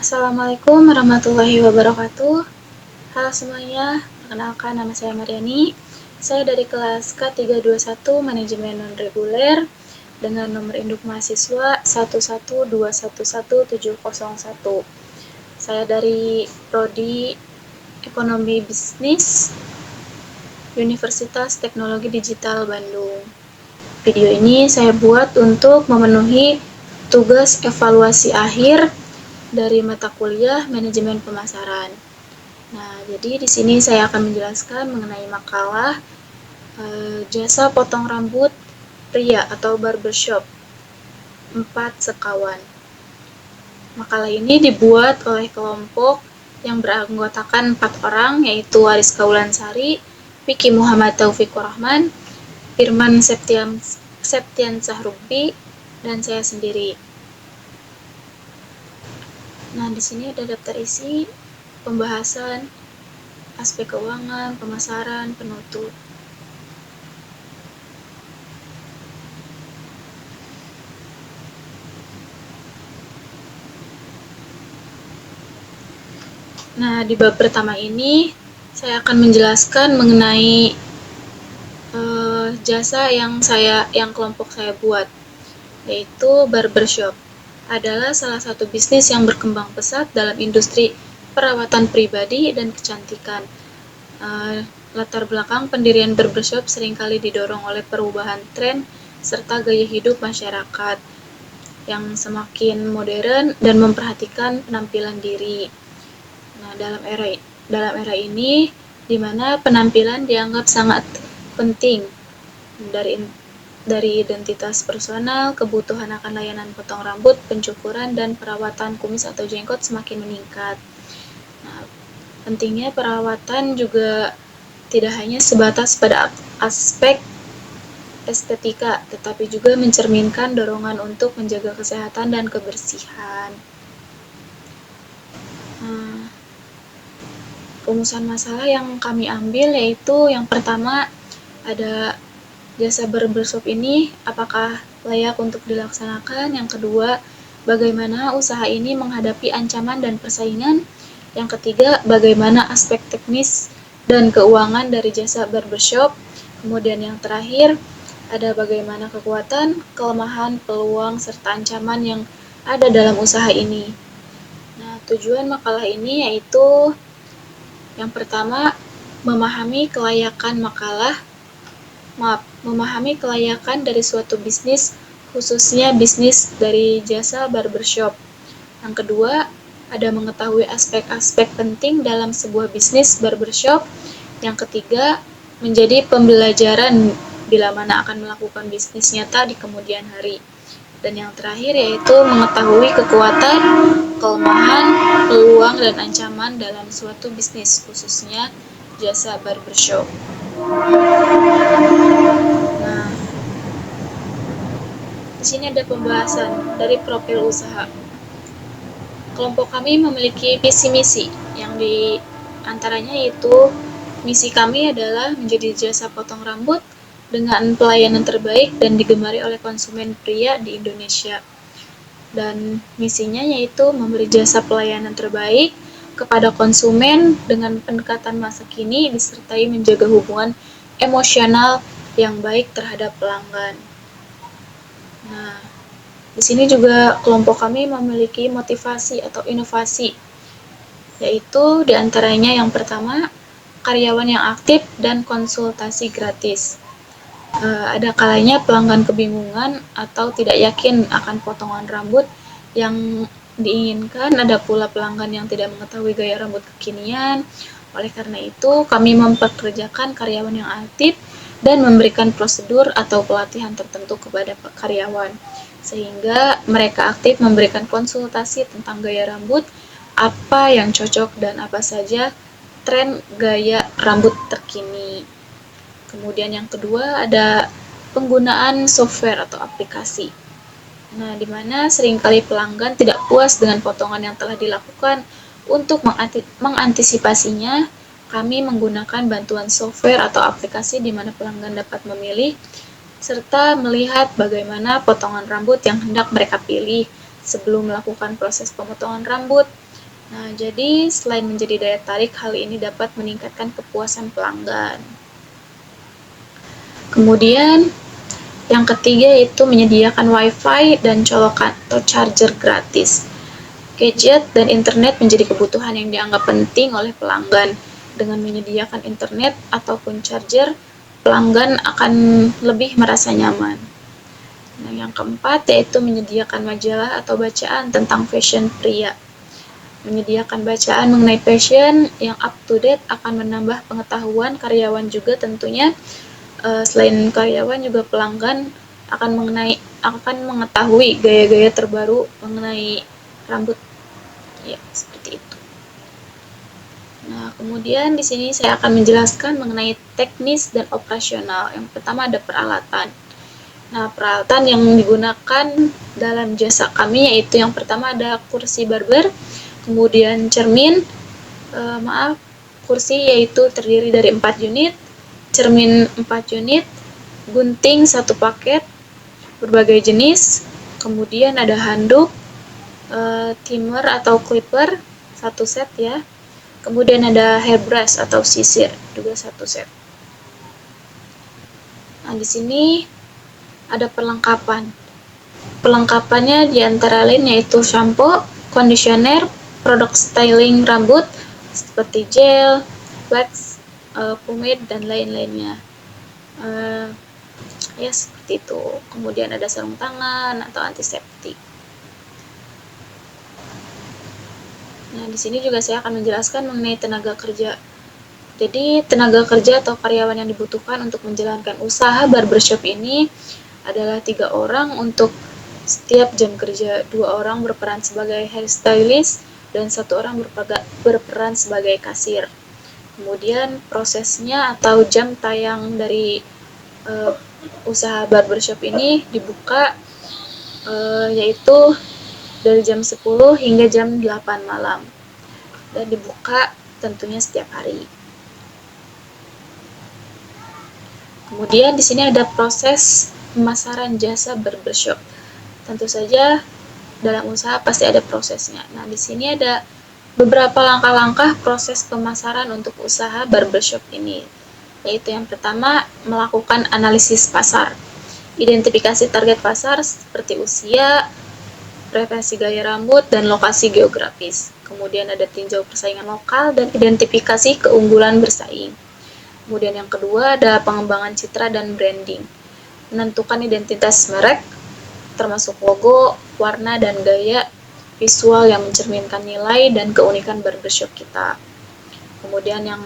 Assalamualaikum warahmatullahi wabarakatuh. Halo semuanya, perkenalkan nama saya Mariani. Saya dari kelas K321 Manajemen Non-Reguler dengan nomor induk mahasiswa 112111701. Saya dari Prodi Ekonomi Bisnis Universitas Teknologi Digital Bandung. Video ini saya buat untuk memenuhi tugas evaluasi akhir dari mata kuliah Manajemen Pemasaran. Nah, jadi di sini saya akan menjelaskan mengenai makalah jasa potong rambut pria atau barbershop 4 sekawan. Makalah ini dibuat oleh kelompok yang beranggotakan 4 orang, yaitu Aris Kaulansari, Vicky Muhammad Taufikur Rahman, Firman Septiansah Rubbi, dan saya sendiri. Nah, di sini ada daftar isi, pembahasan, aspek keuangan, pemasaran, penutup. Nah, di bab pertama ini saya akan menjelaskan mengenai jasa yang kelompok saya buat, yaitu barbershop. Adalah salah satu bisnis yang berkembang pesat dalam industri perawatan pribadi dan kecantikan. Latar belakang pendirian barbershop seringkali didorong oleh perubahan tren serta gaya hidup masyarakat yang semakin modern dan memperhatikan penampilan diri. Nah, dalam era ini, di mana penampilan dianggap sangat penting dari identitas personal, kebutuhan akan layanan potong rambut, pencukuran, dan perawatan kumis atau jenggot semakin meningkat. Nah, pentingnya perawatan juga tidak hanya sebatas pada aspek estetika, tetapi juga mencerminkan dorongan untuk menjaga kesehatan dan kebersihan. Rumusan masalah yang kami ambil yaitu yang pertama ada jasa barbershop ini apakah layak untuk dilaksanakan. Yang kedua, bagaimana usaha ini menghadapi ancaman dan persaingan. Yang ketiga, bagaimana aspek teknis dan keuangan dari jasa barbershop. Kemudian yang terakhir, ada bagaimana kekuatan, kelemahan, peluang, serta ancaman yang ada dalam usaha ini. Nah, tujuan makalah ini yaitu yang pertama, memahami kelayakan dari suatu bisnis, khususnya bisnis dari jasa barbershop. Yang kedua, ada mengetahui aspek-aspek penting dalam sebuah bisnis barbershop. Yang ketiga, menjadi pembelajaran bila mana akan melakukan bisnis nyata di kemudian hari. Dan yang terakhir yaitu mengetahui kekuatan, kelemahan, peluang, dan ancaman dalam suatu bisnis, khususnya jasa barbershop. Nah, di sini ada pembahasan dari profil usaha. Kelompok kami memiliki visi misi yang di antaranya yaitu misi kami adalah menjadi jasa potong rambut dengan pelayanan terbaik dan digemari oleh konsumen pria di Indonesia. Dan misinya yaitu memberi jasa pelayanan terbaik kepada konsumen dengan pendekatan masa kini disertai menjaga hubungan emosional yang baik terhadap pelanggan. Nah, di sini juga kelompok kami memiliki motivasi atau inovasi, yaitu diantaranya yang pertama, karyawan yang aktif dan konsultasi gratis. Ada kalanya pelanggan kebingungan atau tidak yakin akan potongan rambut yang diinginkan, ada pula pelanggan yang tidak mengetahui gaya rambut kekinian. Oleh karena itu, kami mempekerjakan karyawan yang aktif dan memberikan prosedur atau pelatihan tertentu kepada karyawan, sehingga mereka aktif memberikan konsultasi tentang gaya rambut, apa yang cocok dan apa saja tren gaya rambut terkini. Kemudian yang kedua ada penggunaan software atau aplikasi. Nah, di mana seringkali pelanggan tidak puas dengan potongan yang telah dilakukan. Untuk mengantisipasinya, kami menggunakan bantuan software atau aplikasi di mana pelanggan dapat memilih serta melihat bagaimana potongan rambut yang hendak mereka pilih sebelum melakukan proses pemotongan rambut. Nah, jadi selain menjadi daya tarik, hal ini dapat meningkatkan kepuasan pelanggan. Kemudian, yang ketiga yaitu menyediakan WiFi dan colokan atau charger gratis. Gadget dan internet menjadi kebutuhan yang dianggap penting oleh pelanggan. Dengan menyediakan internet ataupun charger, pelanggan akan lebih merasa nyaman. Nah, yang keempat yaitu menyediakan majalah atau bacaan tentang fashion pria. Menyediakan bacaan mengenai fashion yang up to date akan menambah pengetahuan karyawan juga tentunya. Selain karyawan juga pelanggan akan mengetahui gaya-gaya terbaru mengenai rambut. Ya, seperti itu. Nah, kemudian di sini saya akan menjelaskan mengenai teknis dan operasional. Yang pertama ada peralatan. Nah, peralatan yang digunakan dalam jasa kami yaitu yang pertama ada kursi barber, kemudian cermin, kursi yaitu terdiri dari 4 unit, cermin 4 unit, gunting 1 paket, berbagai jenis, kemudian ada handuk, trimmer atau clipper 1 set ya, kemudian ada hairbrush atau sisir juga 1 set. Nah, di sini ada perlengkapan. Perlengkapannya diantara lain yaitu shampoo, conditioner, produk styling rambut seperti gel, wax, pomade dan lain-lainnya. Ya seperti itu. Kemudian ada sarung tangan atau antiseptik. Nah, di sini juga saya akan menjelaskan mengenai tenaga kerja. Jadi, tenaga kerja atau karyawan yang dibutuhkan untuk menjalankan usaha barbershop ini adalah 3 orang untuk setiap jam kerja. 2 orang berperan sebagai hairstylist dan 1 orang berperan sebagai kasir. Kemudian prosesnya atau jam tayang dari usaha barbershop ini dibuka yaitu dari jam 10 hingga jam 8 malam dan dibuka tentunya setiap hari. Kemudian di sini ada proses pemasaran jasa barbershop. Tentu saja dalam usaha pasti ada prosesnya. Nah, di sini ada beberapa langkah-langkah proses pemasaran untuk usaha barbershop ini. Yaitu yang pertama, melakukan analisis pasar. Identifikasi target pasar seperti usia, preferensi gaya rambut, dan lokasi geografis. Kemudian ada tinjau persaingan lokal dan identifikasi keunggulan bersaing. Kemudian yang kedua ada pengembangan citra dan branding. Menentukan identitas merek, termasuk logo, warna, dan gaya visual yang mencerminkan nilai dan keunikan barbershop kita. Kemudian yang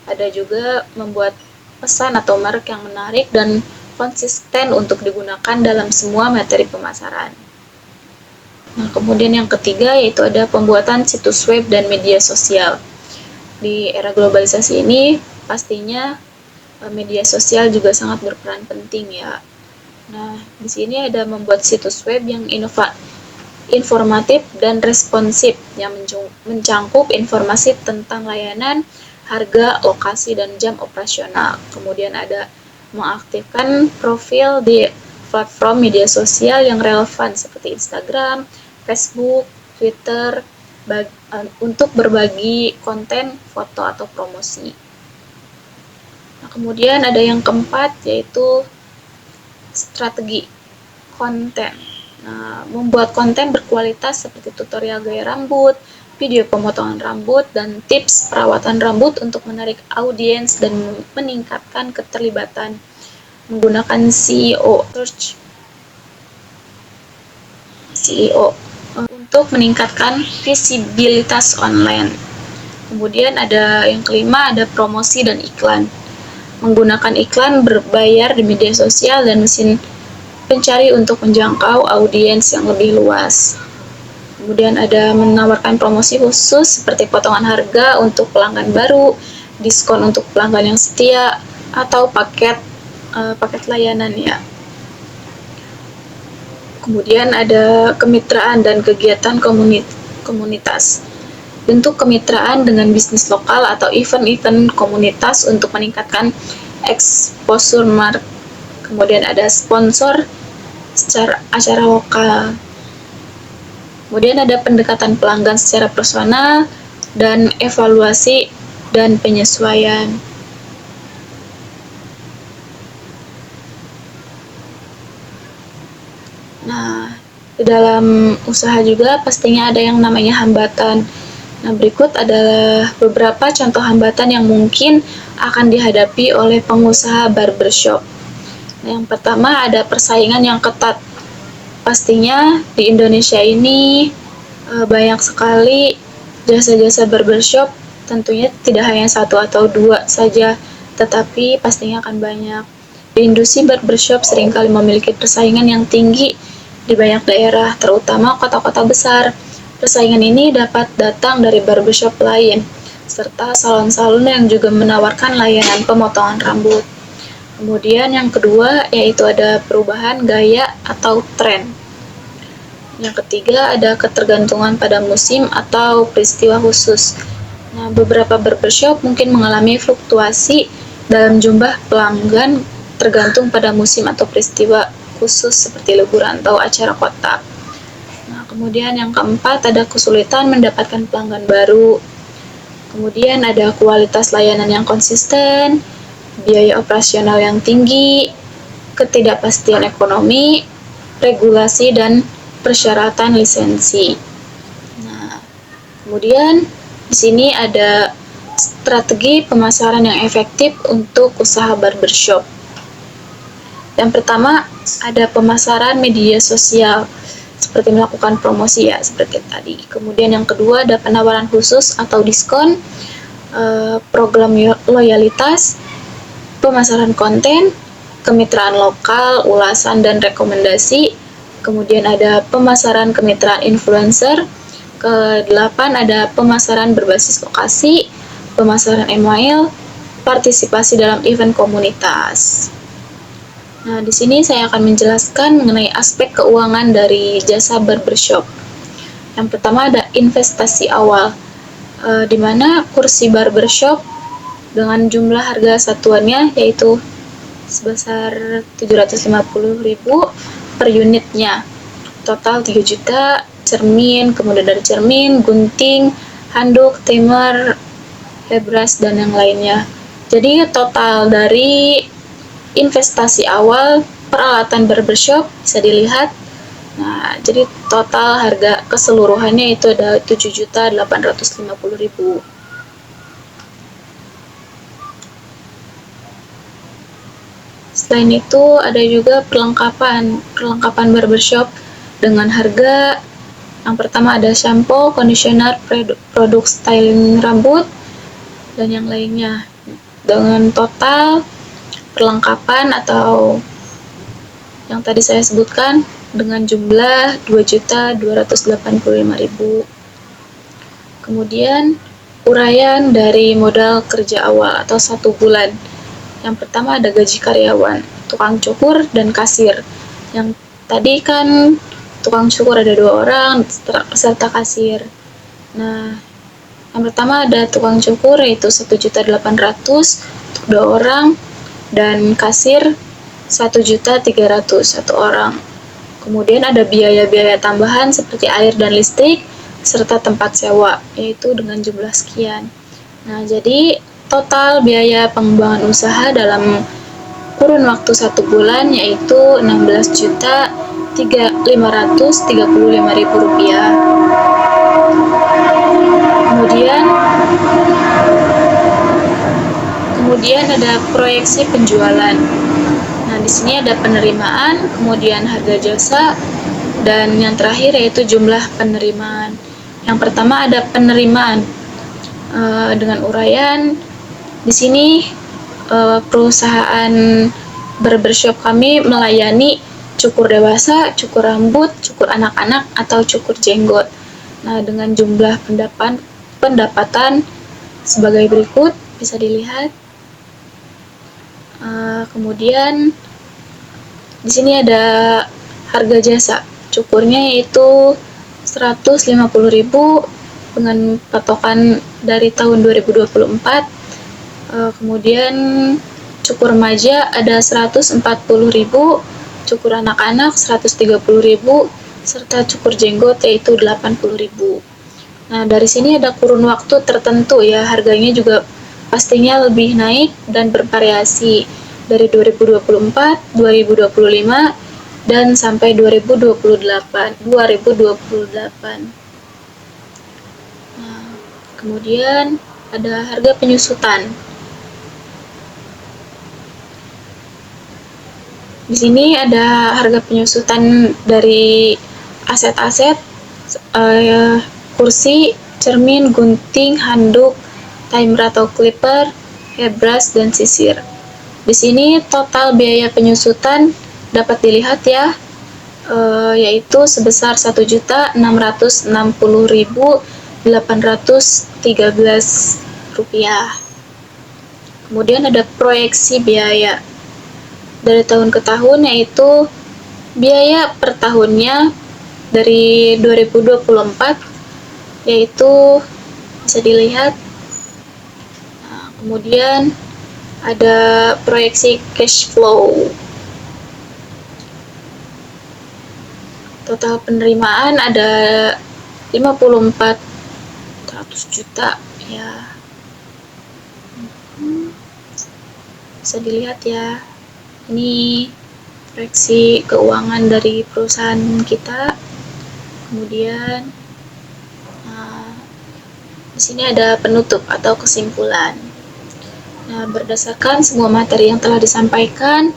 ada juga membuat pesan atau merek yang menarik dan konsisten untuk digunakan dalam semua materi pemasaran. Nah, kemudian yang ketiga yaitu ada pembuatan situs web dan media sosial. Di era globalisasi ini pastinya media sosial juga sangat berperan penting ya. Nah, di sini ada membuat situs web yang informatif dan responsif yang mencangkup informasi tentang layanan, harga, lokasi, dan jam operasional. Kemudian ada mengaktifkan profil di platform media sosial yang relevan seperti Instagram, Facebook, Twitter, untuk berbagi konten, foto, atau promosi. Nah, kemudian ada yang keempat yaitu strategi konten. Nah, membuat konten berkualitas seperti tutorial gaya rambut, video pemotongan rambut, dan tips perawatan rambut untuk menarik audiens dan meningkatkan keterlibatan menggunakan SEO untuk meningkatkan visibilitas online. Kemudian ada yang kelima, ada promosi dan iklan. Menggunakan iklan berbayar di media sosial dan mesin pencari untuk menjangkau audiens yang lebih luas. Kemudian ada menawarkan promosi khusus seperti potongan harga untuk pelanggan baru, diskon untuk pelanggan yang setia, atau paket layanan ya. Kemudian ada kemitraan dan kegiatan komunitas. Bentuk kemitraan dengan bisnis lokal atau event-event komunitas untuk meningkatkan exposure mark. Kemudian ada sponsor secara acara lokal. Kemudian ada pendekatan pelanggan secara personal dan evaluasi dan penyesuaian. Nah, di dalam usaha juga pastinya ada yang namanya hambatan. Nah, berikut adalah beberapa contoh hambatan yang mungkin akan dihadapi oleh pengusaha barbershop. Nah, yang pertama ada persaingan yang ketat. Pastinya di Indonesia ini banyak sekali jasa-jasa barbershop, tentunya tidak hanya satu atau dua saja, tetapi pastinya akan banyak. Di industri barbershop seringkali memiliki persaingan yang tinggi di banyak daerah, terutama kota-kota besar. Persaingan ini dapat datang dari barbershop lain, serta salon-salon yang juga menawarkan layanan pemotongan rambut. Kemudian yang kedua yaitu ada perubahan gaya atau tren. Yang ketiga ada ketergantungan pada musim atau peristiwa khusus. Nah, beberapa barbershop mungkin mengalami fluktuasi dalam jumlah pelanggan tergantung pada musim atau peristiwa khusus seperti liburan atau acara kota. Nah, kemudian yang keempat ada kesulitan mendapatkan pelanggan baru. Kemudian ada kualitas layanan yang konsisten, biaya operasional yang tinggi, ketidakpastian ekonomi, regulasi, dan persyaratan lisensi. Nah, kemudian di sini ada strategi pemasaran yang efektif untuk usaha barbershop. Yang pertama, ada pemasaran media sosial, seperti melakukan promosi ya, seperti tadi. Kemudian yang kedua, ada penawaran khusus atau diskon, program loyalitas, pemasaran konten, kemitraan lokal, ulasan dan rekomendasi. Kemudian ada pemasaran kemitraan influencer. Ke-8 ada pemasaran berbasis lokasi, pemasaran email, partisipasi dalam event komunitas. Nah, di sini saya akan menjelaskan mengenai aspek keuangan dari jasa barbershop. Yang pertama ada investasi awal, di mana kursi barbershop dengan jumlah harga satuannya yaitu sebesar 750.000 per unitnya. Total 3 juta, cermin, kemudian dari cermin, gunting, handuk, timer, hairbrush, dan yang lainnya. Jadi total dari investasi awal peralatan barbershop bisa dilihat. Nah, jadi total harga keseluruhannya itu ada 7.850.000. Selain itu ada juga perlengkapan barbershop dengan harga. Yang pertama ada shampoo, conditioner, produk styling rambut, dan yang lainnya. Dengan total perlengkapan atau yang tadi saya sebutkan dengan jumlah 2.285.000. Kemudian uraian dari modal kerja awal atau 1 bulan. Yang pertama ada gaji karyawan, tukang cukur, dan kasir. Yang tadi kan tukang cukur ada 2 orang serta kasir. Nah, yang pertama ada tukang cukur yaitu 1.800.000 untuk 2 orang, dan kasir 1.300.000 1 orang. Kemudian ada biaya-biaya tambahan seperti air dan listrik serta tempat sewa, yaitu dengan jumlah sekian. Nah, jadi total biaya pengembangan usaha dalam kurun waktu 1 bulan yaitu Rp16.535.000. Kemudian ada proyeksi penjualan. Nah, di sini ada penerimaan, kemudian harga jasa, dan yang terakhir yaitu jumlah penerimaan. Yang pertama ada penerimaan dengan uraian. Di sini perusahaan barbershop kami melayani cukur dewasa, cukur rambut, cukur anak-anak, atau cukur jenggot. Nah, dengan jumlah pendapatan sebagai berikut bisa dilihat. Kemudian di sini ada harga jasa cukurnya yaitu 150.000 dengan patokan dari tahun 2024. Kemudian cukur remaja ada 140.000, cukur anak-anak 130.000, serta cukur jenggot yaitu 80.000. Nah, dari sini ada kurun waktu tertentu ya, harganya juga pastinya lebih naik dan bervariasi dari 2024, 2025, dan sampai 2028. Nah, kemudian ada harga penyusutan. Di sini ada harga penyusutan dari aset-aset, kursi, cermin, gunting, handuk, timer atau clipper, hairbrush, dan sisir. Di sini total biaya penyusutan dapat dilihat ya, yaitu sebesar Rp1.660.813. Kemudian ada proyeksi biaya dari tahun ke tahun, yaitu biaya per tahunnya dari 2024 yaitu bisa dilihat. Nah, kemudian ada proyeksi cash flow. Total penerimaan ada 54.100 juta ya. Bisa dilihat ya. Ini proyeksi keuangan dari perusahaan kita. Kemudian di sini ada penutup atau kesimpulan. Nah, berdasarkan semua materi yang telah disampaikan,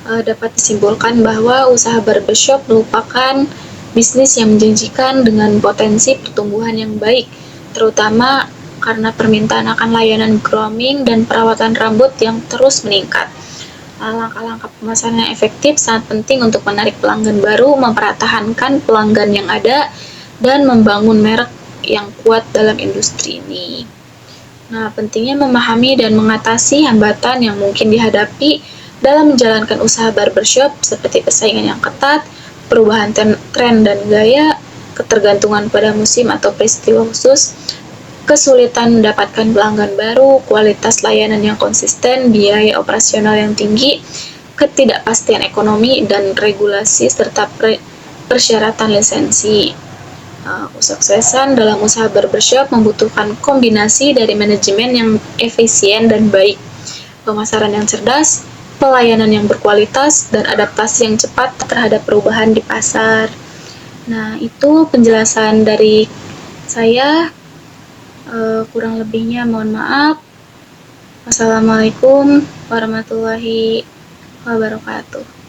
dapat disimpulkan bahwa usaha barbershop merupakan bisnis yang menjanjikan dengan potensi pertumbuhan yang baik, terutama karena permintaan akan layanan grooming dan perawatan rambut yang terus meningkat. Langkah-langkah pemasaran yang efektif sangat penting untuk menarik pelanggan baru, mempertahankan pelanggan yang ada, dan membangun merek yang kuat dalam industri ini. Nah, pentingnya memahami dan mengatasi hambatan yang mungkin dihadapi dalam menjalankan usaha barbershop seperti persaingan yang ketat, perubahan tren dan gaya, ketergantungan pada musim atau peristiwa khusus, kesulitan mendapatkan pelanggan baru, kualitas layanan yang konsisten, biaya operasional yang tinggi, ketidakpastian ekonomi dan regulasi, serta persyaratan lisensi. Kesuksesan dalam usaha barbershop membutuhkan kombinasi dari manajemen yang efisien dan baik, pemasaran yang cerdas, pelayanan yang berkualitas, dan adaptasi yang cepat terhadap perubahan di pasar. Nah, itu penjelasan dari saya. Kurang lebihnya mohon maaf. Wassalamualaikum warahmatullahi wabarakatuh.